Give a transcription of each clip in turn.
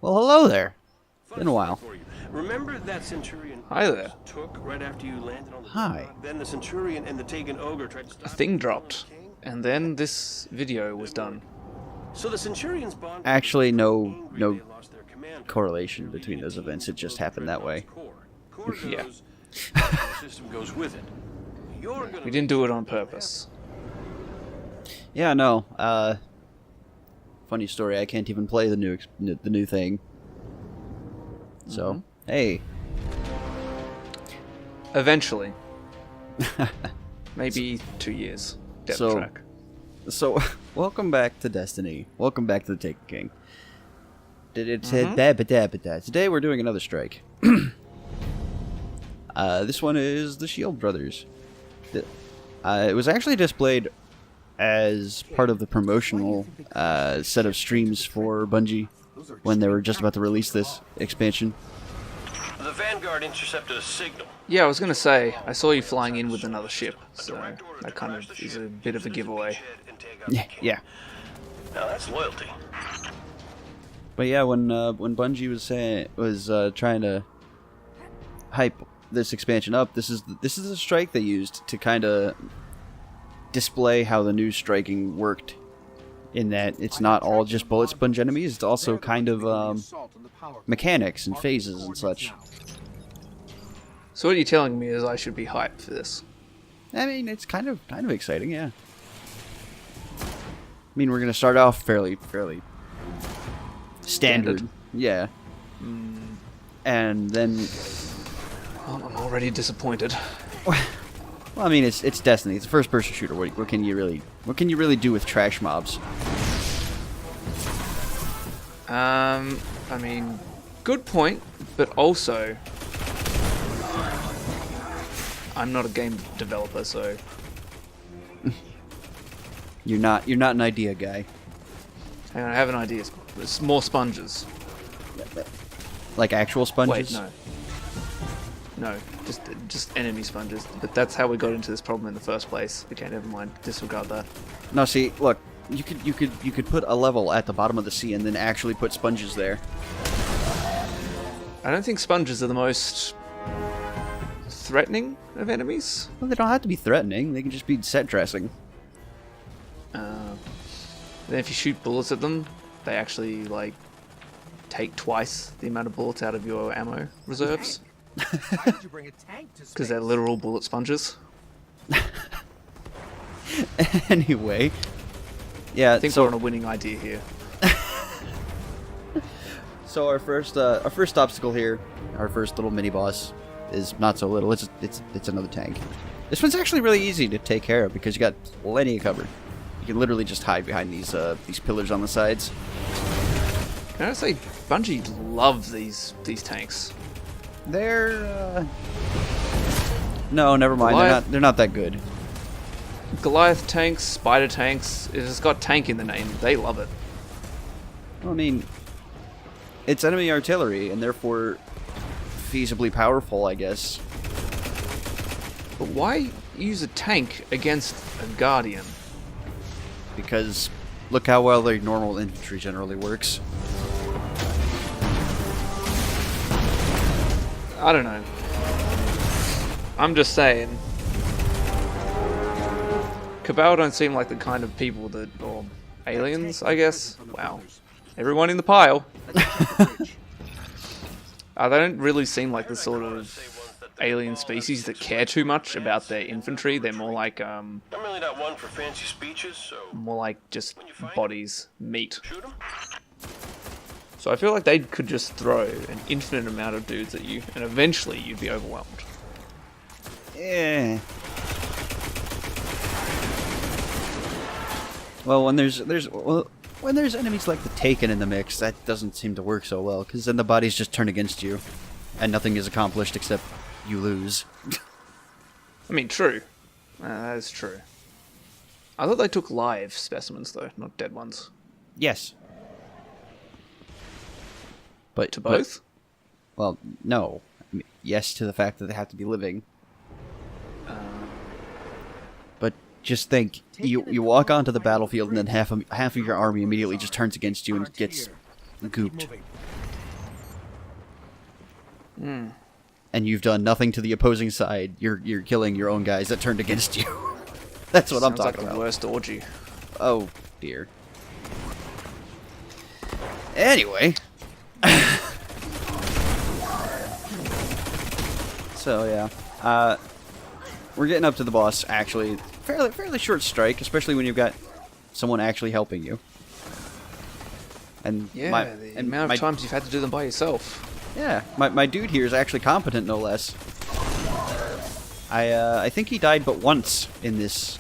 Well, hello there. Been a while. Remember that Centurion Hi there. took right after you landed on the Hi. Dreadnought? Then the Centurion and the Taken Ogre tried to stop A thing you. dropped, and then this video was done. So the Centurion's bond Actually, no they lost their commander. correlation between those events. It just happened that way. Core Yeah. goes, the system goes with it. You're gonna We didn't do it on purpose. Yeah, no. Funny story. I can't even play the new thing. So, hey. Eventually. Maybe 2 years. Death So- track. So, welcome back to Destiny. Welcome back to the Taken King. Today we're doing another strike. This one is the Shield Brothers. It was actually displayed as part of the promotional set of streams for Bungie when they were just about to release this expansion. The Vanguard intercepted a signal. Yeah, I was gonna say, I saw you flying in with another ship, so that kind of is a bit of a giveaway. Yeah. Now that's loyalty. But yeah, when Bungie was trying to hype this expansion up, this is the strike they used to kind of display how the new striking worked. In that it's not all just bullet sponge enemies; it's also kind of mechanics and phases and such. So what you're telling me is I should be hyped for this. I mean, it's kind of exciting, yeah. I mean, we're gonna start off fairly standard. Yeah. And then, Well, I'm already disappointed. well, I mean, it's Destiny. It's a first-person shooter. What can you really do with trash mobs? I mean, good point, but also, I'm not a game developer, so You're not an idea guy. hang on, I have an idea. It's more sponges. Like actual sponges. Wait, no, just enemy sponges. But that's how we got into this problem in the first place. Okay, never mind. Disregard that. No, see, look, you could put a level at the bottom of the sea and then actually put sponges there. I don't think sponges are the most threatening of enemies. Well, they don't have to be threatening. They can just be set dressing. Then if you shoot bullets at them, they actually like take twice the amount of bullets out of your ammo reserves because they're literal bullet sponges. Anyway, yeah. I think we're on a winning idea here. So our first obstacle here, our first little mini boss, is not so little. It's another tank. This one's actually really easy to take care of because you got plenty of cover. You can literally just hide behind these pillars on the sides. Can I say, Bungie love these tanks. They're no, never mind. Goliath. They're not that good. Goliath tanks, spider tanks. It's got tank in the name. They love it. I mean, it's enemy artillery and therefore feasibly powerful, I guess. But why use a tank against a guardian? Because look how well their normal infantry generally works. I don't know. I'm just saying. Cabal don't seem like the kind of people that, or aliens, I guess. Wow. Everyone in the pile. They don't really seem like the sort of alien species that care too much about their infantry. They're more like, I'm really not one for fancy speeches, so more like just bodies, meat. shoot 'em. So I feel like they could just throw an infinite amount of dudes at you, and eventually you'd be overwhelmed. Yeah. Well, when there's enemies like the Taken in the mix, that doesn't seem to work so well, because then the bodies just turn against you, and nothing is accomplished except you lose. I mean, true. That is true. I thought they took live specimens, though, not dead ones. Yes. But To both? Well, no. I mean, yes to the fact that they have to be living. But just think, you walk onto the battlefield and then half of your army immediately just turns against you and gets gooped. and you've done nothing to the opposing side. You're killing your own guys that turned against you. That's what I'm Sounds talking like the about. worst orgy. Oh dear. Anyway. So yeah, we're getting up to the boss. Actually, fairly short strike, especially when you've got someone actually helping you. And Yeah, the amount of times you've had to do them by yourself. Yeah, my dude here is actually competent, no less. I think he died but once in this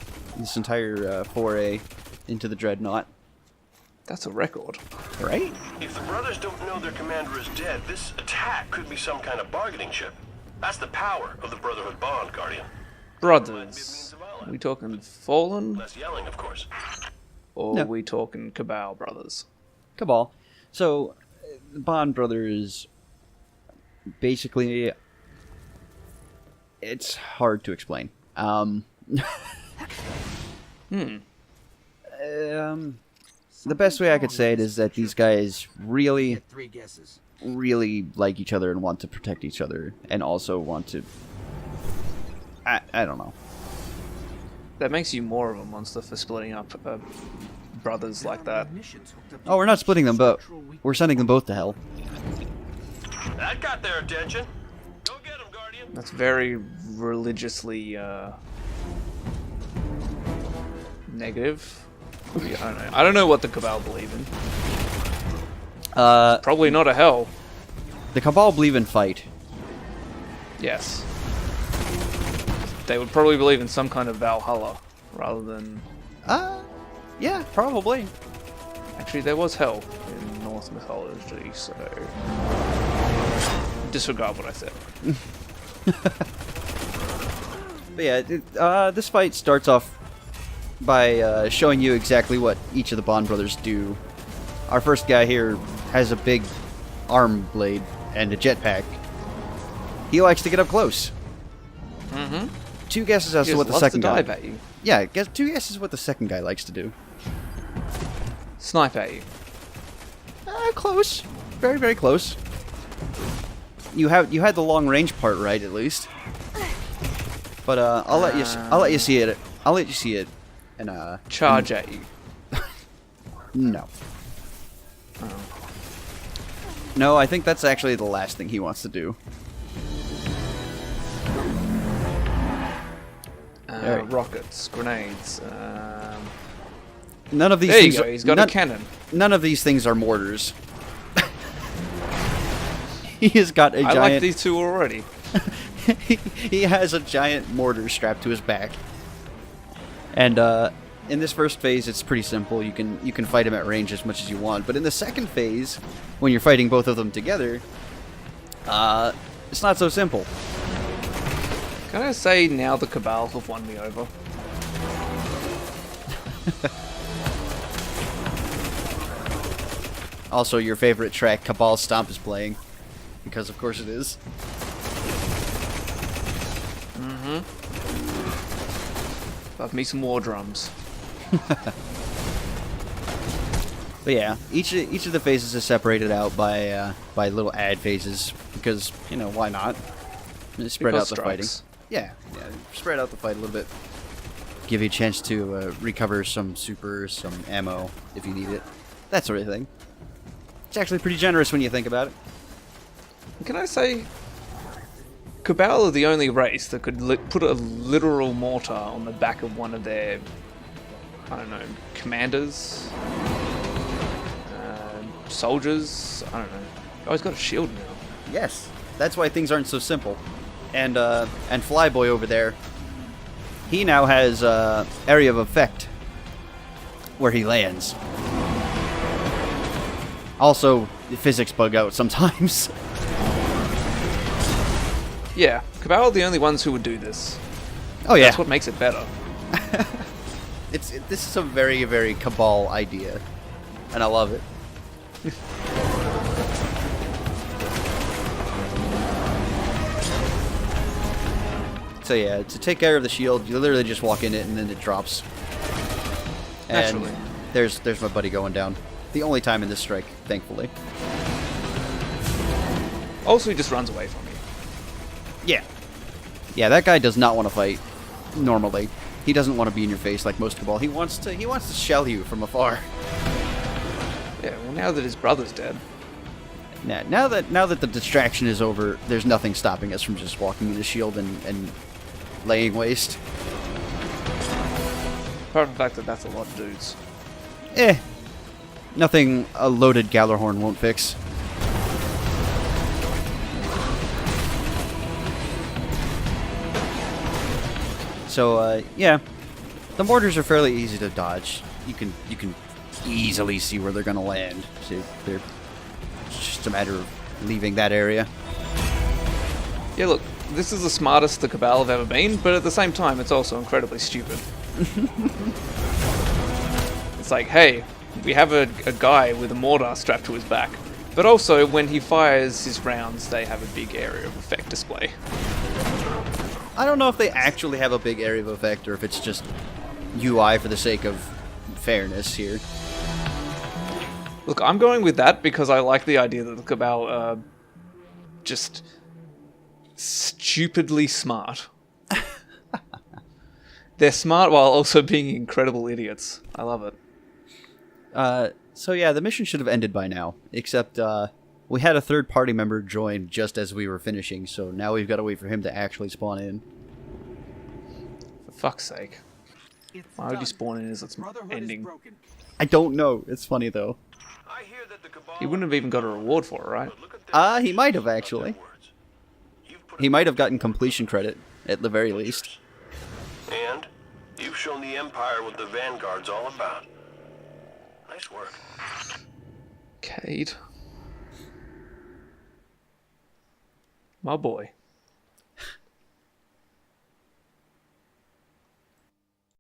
entire foray into the Dreadnought. That's a record. Right? If the brothers don't know their commander is dead, this attack could be some kind of bargaining chip. That's the power of the Brotherhood bond, Guardian. Brothers. Are we talking Fallen? Less yelling, of course. Or No. are we talking Cabal brothers? Cabal. So, the Bond brothers, basically, it's hard to explain. The best way I could say it is that these guys really like each other and want to protect each other, and also want to... I don't know. That makes you more of a monster for splitting up brothers like that. Oh, we're not splitting them, but we're sending them both to hell. That got their attention. Go get him, Guardian. That's very religiously negative. Yeah, I don't know what the Cabal believe in. Probably not a hell. The Cabal believe in fight. Yes. They would probably believe in some kind of Valhalla rather than... Yeah, probably. Actually, there was hell in Norse mythology, so... disregard what I said. But yeah, this fight starts off by showing you exactly what each of the Bond brothers do. Our first guy here has a big arm blade and a jetpack. He likes to get up close. Mm-hmm. Two guesses as He to what just the loves second to guy... dive at you. Yeah, two guesses what the second guy likes to do. Snipe at you. Close. Very, very close. You had the long range part right, at least. But I'll let you see it. I'll let you see it. And Charge at you. No. Oh. No, I think that's actually the last thing he wants to do. Alright. Rockets, grenades. None of these There you things. go. He's got a cannon. None of these things are mortars. He has got a I giant. like these two already. He has a giant mortar strapped to his back. And in this first phase, it's pretty simple. You can fight him at range as much as you want. But in the second phase, when you're fighting both of them together, it's not so simple. Can I say now the Cabal have won me over? Also, your favorite track, Cabal Stomp, is playing. Because of course it is. Mm-hmm. Love me some war drums. But yeah, each of the phases is separated out by little ad phases because why not? Just spread Because out the fighting. strikes. Yeah, spread out the fight a little bit. Give you a chance to recover some super, some ammo if you need it, that sort of thing. It's actually pretty generous when you think about it. Can I say, Cabal are the only race that could put a literal mortar on the back of one of their, I don't know, commanders, soldiers. I don't know. Oh, he's got a shield now. Yes, that's why things aren't so simple. And Flyboy over there, he now has area of effect where he lands. Also, the physics bug out sometimes. Yeah, Cabal are the only ones who would do this. Oh yeah, That's what makes it better. this is a very, very Cabal idea, and I love it. So yeah, to take care of the shield, you literally just walk in it and then it drops. And Naturally. there's my buddy going down. The only time in this strike, thankfully. Also, he just runs away from you. Yeah. Yeah, that guy does not want to fight normally. He doesn't want to be in your face like most Cabal. He wants to shell you from afar. Yeah, well, now that his brother's dead. Now that the distraction is over, there's nothing stopping us from just walking in the shield and laying waste. Apart from the fact that that's a lot of dudes. Nothing a loaded Gallarhorn won't fix. So, yeah. The mortars are fairly easy to dodge. You can easily see where they're gonna land. So it's just a matter of leaving that area. Yeah, look, this is the smartest the Cabal have ever been, but at the same time, it's also incredibly stupid. It's like, hey, we have a guy with a mortar strapped to his back, but also when he fires his rounds, they have a big area of effect display. I don't know if they actually have a big area of effect or if it's just UI for the sake of fairness here. Look, I'm going with that because I like the idea that the Cabal are just stupidly smart. They're smart while also being incredible idiots. I love it. So yeah, the mission should have ended by now, except we had a third party member join just as we were finishing, so now we've got to wait for him to actually spawn in. For fuck's sake. Why would you spawn in as it's ending? I don't know. It's funny though. I hear that the Cabal... He wouldn't have even got a reward for it, right? He might have actually. He might have gotten completion credit, at the very least. And you've shown the Empire what the Vanguard's all about. Nice work. Cade. My boy.